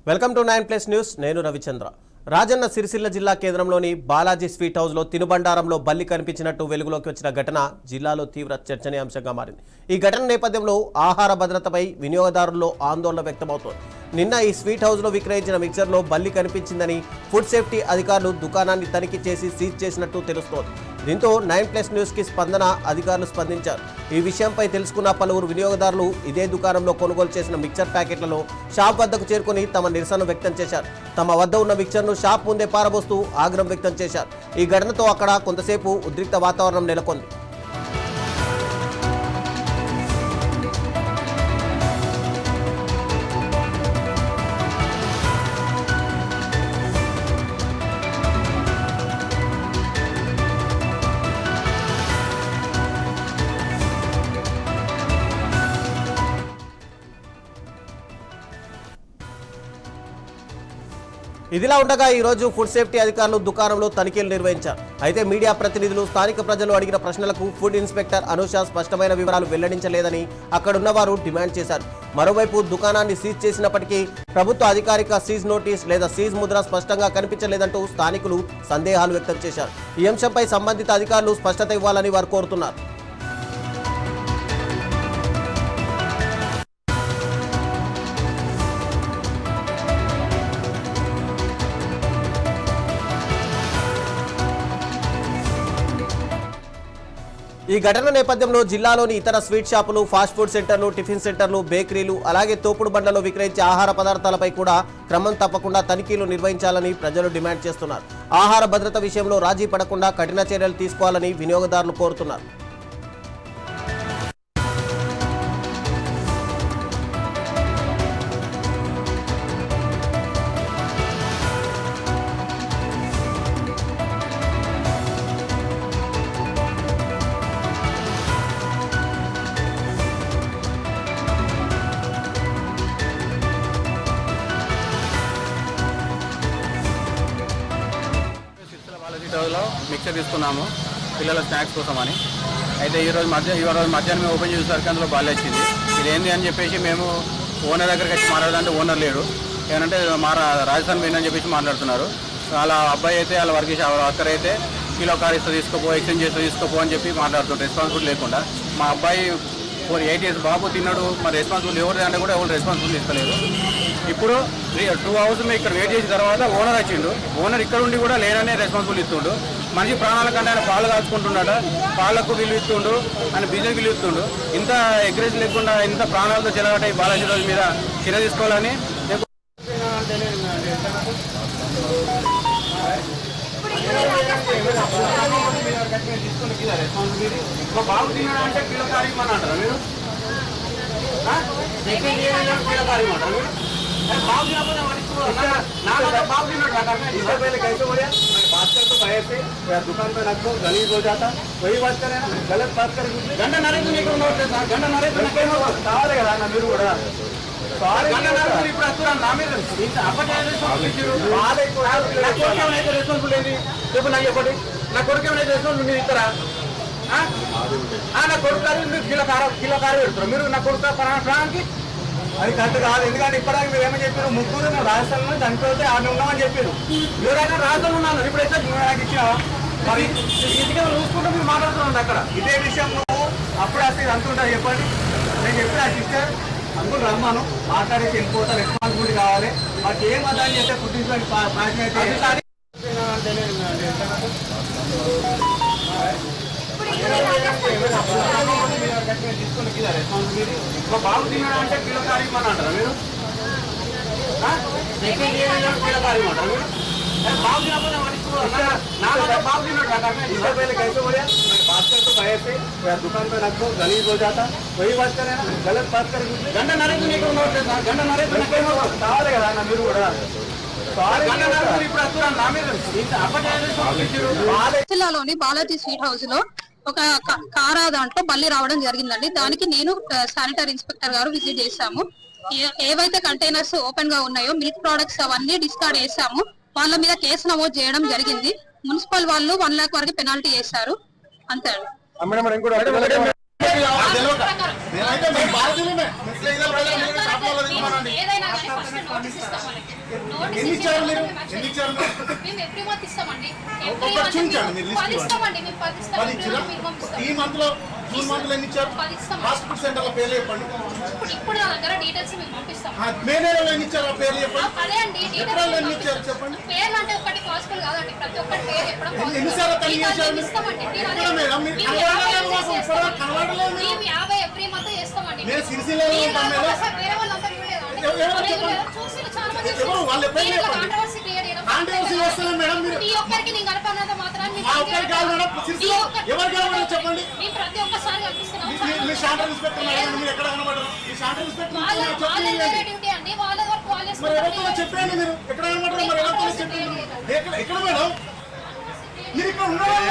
Welcome to 9+ news. నేను రవిచంద్ర. రాజన్న సిరిసిల్ల జిల్లా కేంద్రంలోని బాలాజీ స్వీట్ హౌస్లో తినుబండారంలో బల్లి కనిపించినట్టు వెలుగులోకి వచ్చిన ఘటన జిల్లాలో తీవ్ర చర్చనీయాంశంగా మారింది. ఈ ఘటన నేపథ్యంలో ఆహార భద్రతపై వినియోగదారుల్లో ఆందోళన వ్యక్తమవుతోంది. నిన్న ఈ స్వీట్ హౌస్లో విక్రయించిన మిక్చర్లో బల్లి కనిపించిందని ఫుడ్ సేఫ్టీ అధికారులు దుకాణాన్ని తనిఖీ చేసి సీజ్ చేసినట్టు తెలుస్తోంది. దీంతో 9+ న్యూస్కి అధికారులు స్పందించారు. ఈ విషయంపై తెలుసుకున్న పలువురు వినియోగదారులు ఇదే దుకాణంలో కొనుగోలు చేసిన మిక్చర్ ప్యాకెట్లలో షాప్ వద్దకు చేరుకుని తమ నిరసన వ్యక్తం చేశారు. తమ వద్ద ఉన్న మిక్చర్ను షాప్ ముందే పారబోస్తూ ఆగ్రహం వ్యక్తం చేశారు. ఈ ఘటనతో అక్కడ కొంతసేపు ఉద్రిక్త వాతావరణం నెలకొంది. ఇదిలా ఉండగా ఈరోజు ఫుడ్ సేఫ్టీ అధికారులు దుకాణంలో తనిఖీలు నిర్వహించారు. అయితే మీడియా ప్రతినిధులు, స్థానిక ప్రజలు అడిగిన ప్రశ్నలకు ఫుడ్ ఇన్స్పెక్టర్ అనూష స్పష్టమైన వివరాలు వెల్లడించలేదని అక్కడున్నవారు డిమాండ్ చేశారు. మరోవైపు దుకాణాన్ని సీజ్ చేసినప్పటికీ ప్రభుత్వ అధికారిక సీజ్ నోటీస్ లేదా సీజ్ ముద్ర స్పష్టంగా కనిపించలేదంటూ స్థానికులు సందేహాలు వ్యక్తం చేశారు. ఈ అంశంపై సంబంధిత అధికారులు స్పష్టత ఇవ్వాలని వారు కోరుతున్నారు. ఈ ఘటన నేపథ్యంలో జిల్లాలోని ఇతర స్వీట్ షాపులు, ఫాస్ట్ ఫుడ్ సెంటర్లు, టిఫిన్ సెంటర్లు, బేకరీలు, అలాగే తోపుడు బండ్లలో విక్రయించే ఆహార పదార్థాలపై కూడా క్రమం తప్పకుండా తనిఖీలు నిర్వహించాలని ప్రజలు డిమాండ్ చేస్తున్నారు. ఆహార భద్రత విషయంలో రాజీ పడకుండా కఠిన చర్యలు తీసుకోవాలని వినియోగదారులు కోరుతున్నారు. మిక్చర్ తీసుకున్నాము పిల్లల స్నాక్స్ కోసం అని. అయితే ఈరోజు మధ్యాహ్నం మేము ఓపెన్ చేసేసరికి అందులో బాగా వచ్చింది. ఇదేంటి అని చెప్పేసి మేము ఓనర్ దగ్గరికి వచ్చి మాట్లాడాలంటే ఓనర్ లేడు. ఏమంటే మా రాజస్థాన్ పోయిందని చెప్పేసి మాట్లాడుతున్నారు. వాళ్ళ అబ్బాయి అయితే వాళ్ళ వర్కర్ అయితే కిలో కార్ ఇస్తే తీసుకోపో, ఎక్స్చేంజ్ చేస్తే తీసుకోపో అని చెప్పి మాట్లాడుతుంటారు రెస్పాన్సిబిలిటీ లేకుండా. మా అబ్బాయి 8 years బాబు తిన్నాడు. మరి రెస్పాన్సిబుల్ ఎవరు అంటే కూడా ఎవరు రెస్పాన్సిబుల్ ఇస్తలేదు. ఇప్పుడు 2 hours మేము ఇక్కడ వెయిట్ చేసిన తర్వాత ఓనర్ వచ్చిండు. ఓనర్ ఇక్కడ ఉండి కూడా లేననే రెస్పాన్సిబుల్ ఇస్తుండు. మనిషి ప్రాణాల కంటే ఆయన పాలు కాల్చుకుంటున్నాడు, పాలకు విలువ ఇస్తుండు, ఆయన బిజినెస్ విలువ ఇస్తుండు. ఇంత అగ్రెస్ లేకుండా ఇంత ప్రాణాలతో చెలగట ఈ బాలాజీ రోజు మీద చర్య తీసుకోవాలని బాబు తిన్నాడు అంటే కిలో కారీమని అంటారా మీరు? కిలో కారీమంటారా మీరు? बाप जी आपने ना बाप जी इससे पहले कैसे हो गया? बात कर तो भय से दुकान पे रख दो, गलीज हो जाता. वही बात करे ना, गलत बात करे. गंडा नारे तो नहीं करो, गंडा नारे तो नहीं करो. सारे కదా నా మీరు కూడా సారీ గండా నారే तो ఇప్పుడు అసలు నామే ఇంత అపజాయ రెస్పాన్సిబిలిటీ బాలే కూడా నా కొడుకు ఏమైతే రెస్పాన్సిబిలిటీ ఏంది చెప్పు. నాకు చెప్పండి, నా కొడుకు ఏమైతే రెస్పాన్సిబిలిటీ ఇస్తారా? నా కొడుకు కాదు మీరు కిలో కారు పెడతారు మీరు. నా కొడుకు ప్రాణానికి అది కరెక్ట్ కాదు. ఎందుకంటే ఇప్పటిదాకా మీరు ఏమని చెప్పారు? ముగ్గురు మేము రాజస్థాన్లో చనిపోతే ఆమె ఉన్నామని చెప్పారు. ఎవరైనా రాజస్థాన్ ఉన్నాను ఇప్పుడు అయితే నాకు ఇచ్చినావా? మరి ఇంటికి చూసుకుంటే మీరు మాట్లాడుతున్నాను అక్కడ ఇదే విషయం. నువ్వు అప్పుడు అసలు అంటుంటా చెప్పండి. నేను చెప్పిన సిస్టర్ అందుకు రమ్మను మాట్లాడేసి వెళ్ళిపోతా. రెస్పాన్సిబిలిటీ కావాలి. మాకు ఏం అర్థం చేస్తే పుట్టించడానికి ప్రయత్నం అయితే బాబు తిన్నాడు అంటే కిలో కారీమని అంటారా మీరు? కిలో కారీమంటారా మీరు? బాబు తినకపోతే బాబు తిన్నాడు इससे पहले कैसे हो गया? बात कर तो भय से दुकान पे रख दो, गलीज हो जाता. वही बात करे ना, गलत बात करे. गंडा नारे तो नहीं करो, गंडा नारे तो नहीं करो. सारे కదా నా మీరు కూడా జిల్లాలోని బాలాజీ స్వీట్ హౌస్ లో ఒక కారా దాంట్లో బల్లి రావడం జరిగిందండి. దానికి నేను శానిటరీ ఇన్స్పెక్టర్ గారు విజిట్ చేశాము. ఏవైతే కంటైనర్స్ ఓపెన్ గా ఉన్నాయో మిల్క్ ప్రొడక్ట్స్ అవన్నీ డిస్కార్డ్ చేశాము. వాళ్ళ మీద కేసు నమోదు చేయడం జరిగింది. మున్సిపల్ వాళ్ళు 1 lakh వరకు పెనాల్టీ చేశారు. అంతే అండి. ఎన్ని ఇచ్చారు మీరు? ఎన్ని ఇచ్చారు? మేము ఎవ్రీ మంత్ ఇస్తామండి. ఒక్కొక్కటి చూపించండి మీరు లిస్ట్ ఇస్తామండి. మేము 10 ఇస్తాం. 10 ఇచ్చారా? ఈ మంత్ లో జూన్ మంత్ లో ఎన్ని ఇచ్చారు? 10 ఇస్తాం. హాస్పిటల్ సెంటర్ లో పేర్లు చెప్పండి. ఇప్పుడు నా దగ్గర డీటెయిల్స్ మేము పంపిస్తాం. మే నెలలో ఎన్ని ఇచ్చారు? ఆ పేర్లు చెప్పండి. అదే అండి ఏప్రిల్ ఎన్ని ఇచ్చారు చెప్పండి. పేర్లు అంటే ఒకటి పాసిబుల్ కాదండి. ప్రతి ఒక్కటి పేరు చెప్పడం possible ఎన్నిసార్లు కాదు. తనిఖీ చేశారు? ఇస్తామండి. ఎక్కడ మేడం మీరు కనబడలేదు మాకు, ఇప్పటివరకు కనబడలేదు మీరు. మేము 50 ఎవ్రీ మంత్ చేస్తామండి. నేను సిరిసిల్లలో ఉంటాం మేడం. వేరే వాళ్ళంతా చూడలేదా అండి? ఎవరు చెప్పండి? చూసి చాలా మంది ఎవరు వాళ్ళు ఎప్పుడు చెప్పండి. కాంట్రవర్సీ క్రియేట్ చేయడం. కాంట్రవర్సీ వస్తలేదు మేడం మీరు. మీ ఒక్కరికి నేను కనపడినంత మాత్రాన్ని మా ఒక్కరికి కాదు మేడం. సిరిసిల్ల ఎవరు కనబడలేదు చెప్పండి. మేము ప్రతి ఒక్కసారి కనిపిస్తున్నాం. మీ షాంటర్ ఇన్స్పెక్టర్ అడగండి, మీరు ఎక్కడ కనబడరు? మీ షాంటర్ ఇన్స్పెక్టర్ వాళ్ళ చెప్పండి. వేరే డ్యూటీ అండి. వాళ్ళ వరకు వాళ్ళే మరి ఎవరితో చెప్పండి, మీరు ఎక్కడ కనబడరు? మరి ఎవరితో చెప్పండి. ఎక్కడ మేడం? మీరు ఇక్కడ ఉన్నవాళ్ళు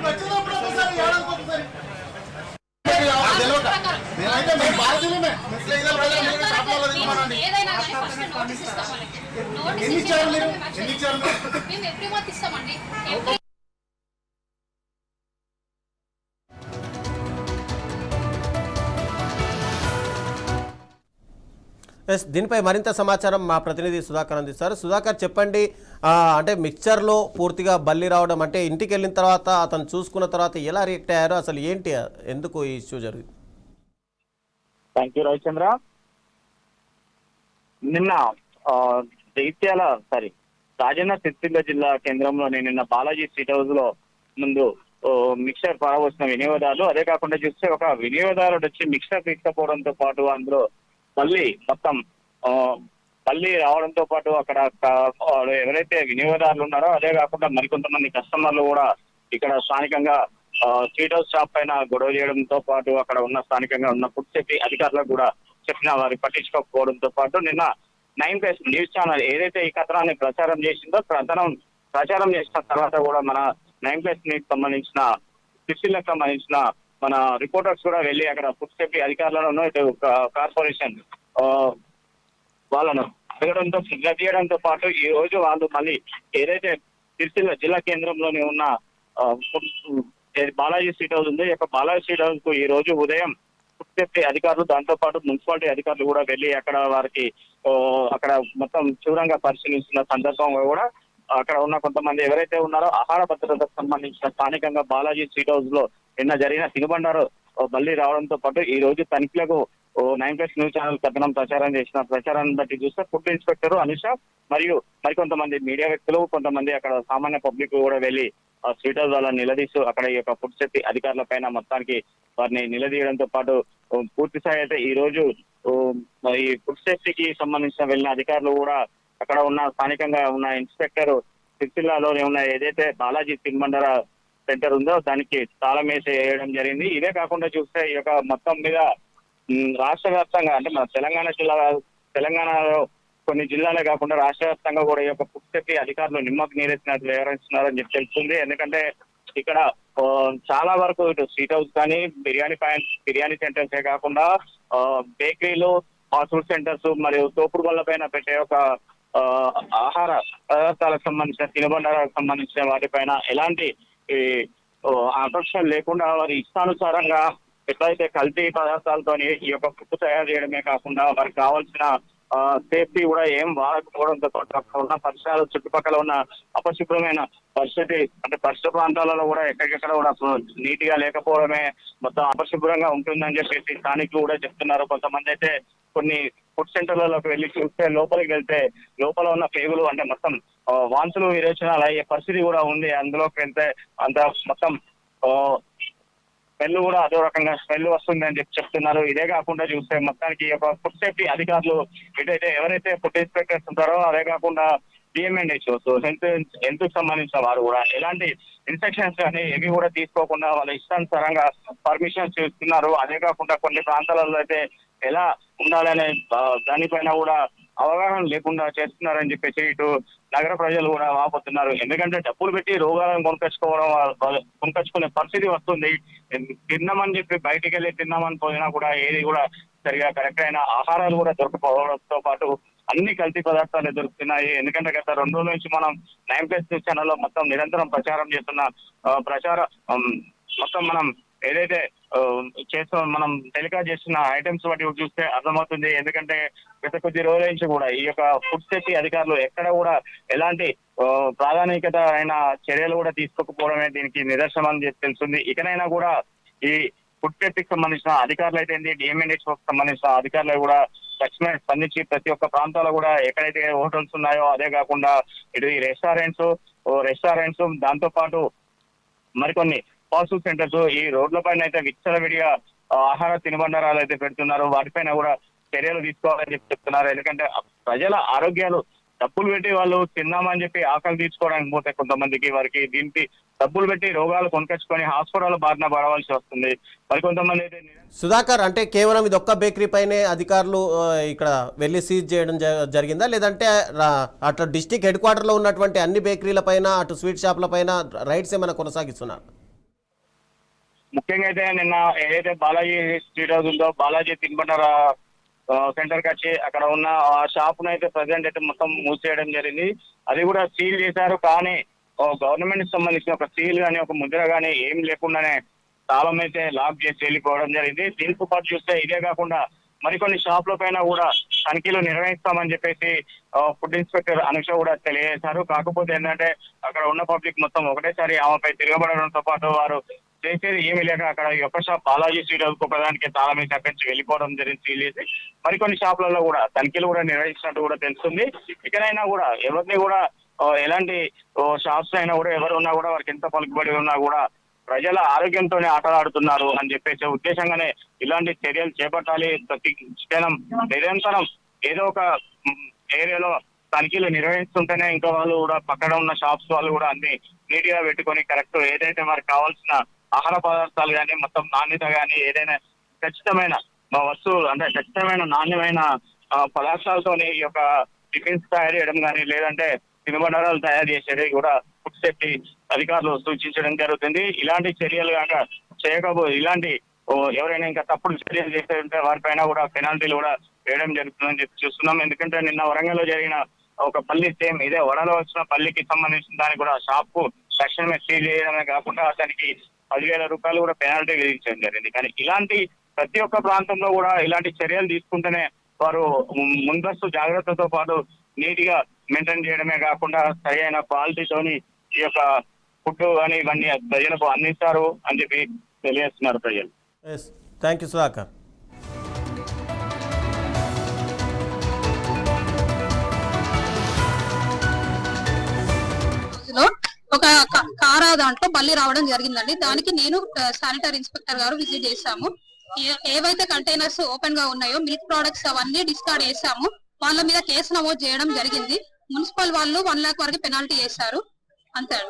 వచ్చినప్పుడు ఒకసారి ఏడాదికి ఒకసారి మేమైతే మేము భారతీయులమే. ఏదైనా కానీ ఫస్ట్ నోటీస్ ఇస్తాం వాళ్ళకి. నోటీస్ ఎన్ని ఇచ్చారు మీరు? ఇచ్చి ఎన్ని ఇచ్చారు మీరు? మేము ఎవ్రీ మంత్ ఇస్తామండి. ఎవ్రీ ఎస్, దీనిపై మరింత సమాచారం మా ప్రతినిధి సుధాకర్ అందిస్తారు. సుధాకర్ చెప్పండి, అంటే మిక్చర్లో పూర్తిగా బల్లి రావడం అంటే ఇంటికి వెళ్ళిన తర్వాత అతను చూసుకున్న తర్వాత ఎలా రియాక్ట్ అయ్యారో, అసలు ఏంటి, ఎందుకు ఈ ఇష్యూ జరిగింది? Thank you Ravichandra. నిన్న రాజన్న సిరిసిల్ల జిల్లా కేంద్రంలోని నిన్న బాలాజీ స్వీట్ హౌస్ లో ముందు మిక్సర్ పారవస్తున్న వినియోగదారులు, అదే కాకుండా చూస్తే ఒక వినియోగదారుడు వచ్చి మిక్సర్ తీసుకపోవడంతో పాటు అందులో మళ్ళీ రావడంతో పాటు అక్కడ ఎవరైతే వినియోగదారులు ఉన్నారో అదే కాకుండా మరికొంతమంది కస్టమర్లు కూడా ఇక్కడ స్థానికంగా స్వీట్ హౌస్ షాప్ పైన గొడవ చేయడంతో పాటు అక్కడ ఉన్న స్థానికంగా ఉన్న ఫుడ్ సేఫ్టీ అధికారులకు కూడా చెప్పిన వారి పట్టించుకోకపోవడంతో పాటు నిన్న 9+ న్యూస్ ఛానల్ ఏదైతే ఈ కథనాన్ని ప్రచారం చేసిందో ప్రచారం చేసిన తర్వాత కూడా మన 9+ న్యూస్ సంబంధించిన సిరిసిల్లకు సంబంధించిన మన రిపోర్టర్స్ కూడా వెళ్ళి అక్కడ ఫుడ్ సేఫ్టీ అధికారులను ఇటు కార్పొరేషన్ వాళ్ళను అడగడంతో పాటు ఈ రోజు వాళ్ళు మళ్ళీ ఏదైతే సిరిసిల్ల జిల్లా కేంద్రంలోని ఉన్న బాలాజీ స్వీట్ హౌస్ ఉంది, ఈ యొక్క బాలాజీ స్వీట్ హౌస్ కు ఈ రోజు ఉదయం ఫుడ్ సేఫ్టీ అధికారులు, దాంతో పాటు మున్సిపాలిటీ అధికారులు కూడా వెళ్ళి అక్కడ వారికి అక్కడ మొత్తం తీవ్రంగా పరిశీలిస్తున్న సందర్భంగా కూడా అక్కడ ఉన్న కొంతమంది ఎవరైతే ఉన్నారో ఆహార భద్రతకు సంబంధించిన స్థానికంగా బాలాజీ స్వీట్ హౌస్ లో నిన్న జరిగిన తినుబండారు మళ్ళీ రావడంతో పాటు ఈ రోజు తనిఖీలకు 9+ న్యూస్ ఛానల్ కథనం ప్రచారం చేసిన ప్రచారాన్ని బట్టి చూస్తే ఫుడ్ ఇన్స్పెక్టర్ అనుష మరియు మరికొంతమంది మీడియా వ్యక్తులు, కొంతమంది అక్కడ సామాన్య పబ్లిక్ కూడా వెళ్ళి ఆ స్వీట్ హౌస్ వాళ్ళని నిలదీస్తూ అక్కడ ఈ యొక్క ఫుడ్ సేఫ్టీ అధికారుల పైన మొత్తానికి వారిని నిలదీయడంతో పాటు పూర్తి స్థాయి అయితే ఈ రోజు ఈ ఫుడ్ సేఫ్టీకి సంబంధించిన వెళ్ళిన అధికారులు కూడా అక్కడ ఉన్న స్థానికంగా ఉన్న ఇన్స్పెక్టర్ సిరిసిల్లాలోనే ఉన్న ఏదైతే బాలాజీ తినుబండార సెంటర్ ఉందో దానికి తాళం వేసి వేయడం జరిగింది. ఇదే కాకుండా చూస్తే ఈ యొక్క మొత్తం మీద రాష్ట్ర వ్యాప్తంగా అంటే మన తెలంగాణలో కొన్ని జిల్లాలే కాకుండా రాష్ట్ర వ్యాప్తంగా కూడా ఈ యొక్క ఫుడ్ సేఫ్టీ అధికారులు నిమ్మకు నీరెత్తినట్లు వ్యవహరిస్తున్నారని చెప్పి తెలుస్తుంది. ఎందుకంటే ఇక్కడ చాలా వరకు ఇటు స్వీట్ హౌస్ కానీ బిర్యానీ సెంటర్సే కాకుండా బేకరీలు, ఫాస్ట్ ఫుడ్ సెంటర్స్ మరియు తోపుడు బళ్ళ పైన పెట్టే ఒక ఆహార పదార్థాలకు సంబంధించిన తినుబండారాలకు సంబంధించిన వాటిపైన ఎలాంటి ఆకర్షణ లేకుండా వారి ఇష్టానుసారంగా ఎట్లయితే కల్తీ పదార్థాలతోని ఈ యొక్క ఫుడ్ తయారు చేయడమే కాకుండా వారికి కావాల్సిన సేఫ్టీ కూడా ఏం వాడకపోవడంతో పాటు అక్కడ ఉన్న పరిసరాలు చుట్టుపక్కల ఉన్న అపశుభ్రమైన పరిస్థితి అంటే పరిసర ప్రాంతాలలో కూడా ఎక్కడికెక్కడ కూడా నీట్ గా లేకపోవడమే మొత్తం అపశుభ్రంగా ఉంటుందని చెప్పేసి స్థానికులు కూడా చెప్తున్నారు. కొంతమంది అయితే కొన్ని ఫుడ్ సెంటర్లలోకి వెళ్ళి చూస్తే లోపలికి వెళ్తే లోపల ఉన్న పేగులు అంటే మొత్తం వాంతులు విరేచనాలు అయ్యే పరిస్థితి కూడా ఉంది. అందులోకి వెళ్తే అంత మొత్తం స్మెల్ కూడా అదో రకంగా స్మెల్ వస్తుంది అని చెప్తున్నారు. ఇదే కాకుండా చూస్తే మొత్తానికి ఫుడ్ సేఫ్టీ అధికారులు ఏదైతే ఎవరైతే ఫుడ్ ఇన్స్పెక్టర్స్ ఉంటారో అదే కాకుండా డిఎంఎన్హెచ్ఓస్ హెల్త్ సంబంధించిన వారు కూడా ఎలాంటి ఇన్స్ట్రక్షన్స్ కానీ ఏవి కూడా తీసుకోకుండా వాళ్ళ ఇష్టానుసారంగా పర్మిషన్స్ ఇస్తున్నారు. అదే కాకుండా కొన్ని ప్రాంతాలలో అయితే ఎలా ఉండాలనే దానిపైన కూడా అవగాహన లేకుండా చేస్తున్నారని చెప్పేసి ఇటు నగర ప్రజలు కూడా వాపోతున్నారు. ఎందుకంటే డబ్బులు పెట్టి రోగాలను కొనుకొచ్చుకునే పరిస్థితి వస్తుంది. తిన్నామని చెప్పి బయటికి వెళ్ళి తిన్నామని పోయినా కూడా ఏది కూడా సరిగా కరెక్ట్ అయిన ఆహారాలు కూడా దొరకపోవడంతో పాటు అన్ని కల్తీ పదార్థాలు దొరుకుతున్నాయి. ఎందుకంటే గత 2 రోజుల నుంచి మనం 9+ న్యూస్ ఛానల్లో మొత్తం నిరంతరం ప్రచారం చేస్తున్న మొత్తం మనం ఏదైతే మనం టెలికాస్ట్ చేస్తున్న ఐటమ్స్ బట్టి చూస్తే అర్థమవుతుంది. ఎందుకంటే గత కొద్ది రోజుల నుంచి కూడా ఈ యొక్క ఫుడ్ సేఫ్టీ అధికారులు ఎక్కడ కూడా ఎలాంటి ప్రాధాన్యత అయిన చర్యలు కూడా తీసుకోకపోవడమే దీనికి నిదర్శనం అని చెప్పి తెలుస్తుంది. ఇకనైనా కూడా ఈ ఫుడ్ సేఫ్టీకి సంబంధించిన అధికారులు అయితే డిఎంఎన్హెచ్ఓ సంబంధించిన అధికారులు కూడా తక్షణమే స్పందించి ప్రతి ఒక్క ప్రాంతాల్లో కూడా ఎక్కడైతే హోటల్స్ ఉన్నాయో అదే కాకుండా ఇటు ఈ రెస్టారెంట్స్ దాంతో పాటు మరికొన్ని ఫాస్ట్ ఫుడ్ సెంటర్స్ ఈ రోడ్ల పైన అయితే విచ్చలవిడిగా ఆహార తినుబండారాలు అయితే పెడుతున్నారు. వాటిపైన కూడా చర్యలు తీసుకోవాలని చెప్పి చెప్తున్నారు. ఎందుకంటే ప్రజల ఆరోగ్యాలు డబ్బులు పెట్టి వాళ్ళు తిన్నామని చెప్పి ఆకలి తీర్చుకోవడానికి పోతే కొంతమందికి వారికి దీనికి డబ్బులు పెట్టి రోగాలు కొనుకొచ్చుకొని హాస్పిటల్ బారిన పడవలసి వస్తుంది. మరికొంతమంది అయితే సుధాకర్, అంటే కేవలం ఇది ఒక్క బేకరీ పైనే అధికారులు ఇక్కడ వెళ్ళి సీజ్ చేయడం జరిగిందా, లేదంటే అటు డిస్టిక్ హెడ్ క్వార్టర్లో ఉన్నటువంటి అన్ని బేకరీల పైన అటు స్వీట్ షాప్ల పైన రైడ్స్ ఏమైనా కొనసాగిస్తున్నారు? ముఖ్యంగా అయితే నిన్న ఏదైతే బాలాజీ స్ట్రీట్ హౌస్ ఉందో బాలాజీ తినుబండార సెంటర్ కి వచ్చి అక్కడ ఉన్న ఆ షాప్ ను అయితే ప్రజెంట్ అయితే మొత్తం మూసేయడం జరిగింది. అది కూడా సీల్ చేశారు. కానీ గవర్నమెంట్ సంబంధించిన ఒక సీల్ కానీ ఒక ముద్ర కానీ ఏం లేకుండానే తాళం అయితే లాక్ చేసి వెళ్ళిపోవడం జరిగింది. దీంతో పాటు చూస్తే ఇదే కాకుండా మరికొన్ని షాపుల పైన కూడా తనిఖీలు నిర్వహిస్తామని చెప్పేసి ఫుడ్ ఇన్స్పెక్టర్ అనుష కూడా తెలియజేశారు. కాకపోతే ఏంటంటే అక్కడ ఉన్న పబ్లిక్ మొత్తం ఒకటేసారి ఆమెపై తిరగబడడంతో పాటు వారు చేసేది ఏమీ లేక అక్కడ ఈ ఒక్క షాప్ బాలాజీ స్ట్రీట్ హౌస్ ప్రధానికి తాళం వేసి అక్కడి నుంచి వెళ్ళిపోవడం జరిగింది సీల్ చేసి. మరికొన్ని షాపులలో కూడా తనిఖీలు కూడా నిర్వహించినట్టు కూడా తెలుస్తుంది. ఇకనైనా కూడా ఎవరిని కూడా ఎలాంటి షాప్స్ అయినా కూడా ఎవరు ఉన్నా కూడా వారికి ఎంత పలుకుబడి ఉన్నా కూడా ప్రజల ఆరోగ్యంతోనే ఆటలాడుతున్నారు అని చెప్పేసి ఉద్దేశంగానే ఇలాంటి చర్యలు చేపట్టాలి. ప్రతి క్షణం నిరంతరం ఏదో ఒక ఏరియాలో తనిఖీలు నిర్వహిస్తుంటేనే ఇంకా వాళ్ళు కూడా పక్కన ఉన్న షాప్స్ వాళ్ళు కూడా అన్ని నీట్ గా పెట్టుకొని కరెక్ట్ ఏదైతే వారికి కావాల్సిన ఆహార పదార్థాలు కానీ మొత్తం నాణ్యత కానీ ఏదైనా ఖచ్చితమైన వస్తువులు అంటే ఖచ్చితమైన నాణ్యమైన పదార్థాలతోని ఈ యొక్క టిఫిన్స్ తయారు చేయడం కానీ లేదంటే తినుబండారాలు తయారు చేసేది కూడా ఫుడ్ సేఫ్టీ అధికారులు సూచించడం జరుగుతుంది. ఇలాంటి చర్యలు కాక ఇలాంటి ఎవరైనా ఇంకా తప్పుడు చర్యలు చేస్తే ఉంటే వారిపైన కూడా పెనాల్టీలు కూడా వేయడం జరుగుతుందని చెప్పి చూస్తున్నాం. ఎందుకంటే నిన్న వరంగల్లో జరిగిన ఒక పల్లి సేమ్ ఇదే వడలో వచ్చిన పల్లికి సంబంధించిన దానికి కూడా షాప్ కు తక్షణమే సీల్ చేయడమే కాకుండా అతనికి 10,000 రూపాయలు కూడా పెనాల్టీ విధించడం జరిగింది. కానీ ఇలాంటి ప్రతి ఒక్క ప్రాంతంలో కూడా ఇలాంటి చర్యలు తీసుకుంటేనే వారు ముందస్తు జాగ్రత్తతో పాటు నీట్ గా మెయింటైన్ చేయడమే కాకుండా సరి అయిన క్వాలిటీతోని ఈ యొక్క ఫుడ్ అని ఇవన్నీ ప్రజలకు అందిస్తారు అని చెప్పి తెలియజేస్తున్నారు ప్రజలు. Thank you Sudhakar. ఒక కారా దాంట్లో బల్లి రావడం జరిగిందండి. దానికి నేను శానిటరీ ఇన్స్పెక్టర్ గారు విజిట్ చేశాము. ఏవైతే కంటైనర్స్ ఓపెన్ గా ఉన్నాయో మిల్క్ ప్రొడక్ట్స్ అవన్నీ డిస్కార్డ్ చేశాము. వాళ్ళ మీద కేసు నమోదు చేయడం జరిగింది. మున్సిపల్ వాళ్ళు 1 లక్ష వరకు పెనాల్టీ చేశారు. అంతే.